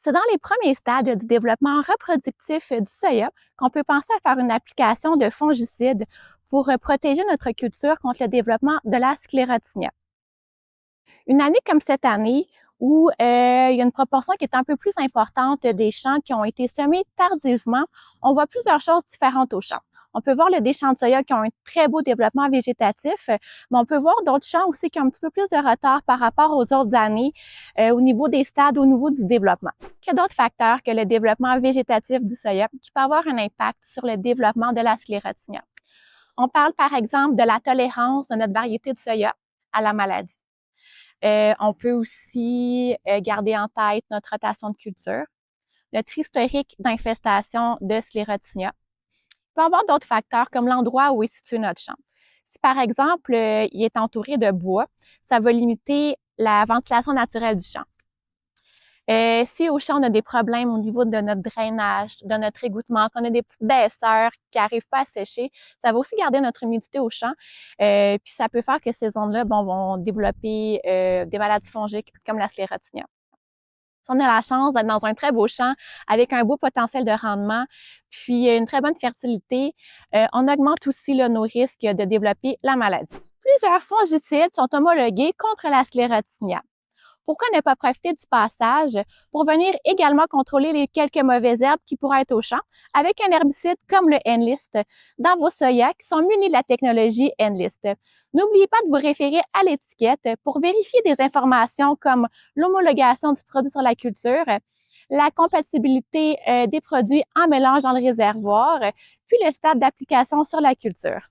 C'est dans les premiers stades du développement reproductif du soya qu'on peut penser à faire une application de fongicides pour protéger notre culture contre le développement de la sclérotinia. Une année comme cette année, où il y a une proportion qui est un peu plus importante des champs qui ont été semés tardivement, on voit plusieurs choses différentes aux champs. On peut voir des champs de soya qui ont un très beau développement végétatif, mais on peut voir d'autres champs aussi qui ont un petit peu plus de retard par rapport aux autres années au niveau des stades, au niveau du développement. Il y a d'autres facteurs que le développement végétatif du soya qui peut avoir un impact sur le développement de la sclérotinia. On parle par exemple de la tolérance de notre variété de soya à la maladie. On peut aussi garder en tête notre rotation de culture, notre historique d'infestation de sclérotinia. Il peut y avoir d'autres facteurs comme l'endroit où est situé notre champ. Si par exemple, il est entouré de bois, ça va limiter la ventilation naturelle du champ. Si au champ, on a des problèmes au niveau de notre drainage, de notre égouttement, qu'on a des petites baisseurs qui n'arrivent pas à sécher, ça va aussi garder notre humidité au champ. Puis ça peut faire que ces zones-là vont développer des maladies fongiques comme la sclérotinia. Si on a la chance d'être dans un très beau champ avec un beau potentiel de rendement, puis une très bonne fertilité, on augmente aussi là, nos risques de développer la maladie. Plusieurs fongicides sont homologués contre la sclérotinia. Pourquoi ne pas profiter du passage pour venir également contrôler les quelques mauvaises herbes qui pourraient être au champ avec un herbicide comme le Enlist dans vos soya qui sont munis de la technologie Enlist. N'oubliez pas de vous référer à l'étiquette pour vérifier des informations comme l'homologation du produit sur la culture, la compatibilité des produits en mélange dans le réservoir, puis le stade d'application sur la culture.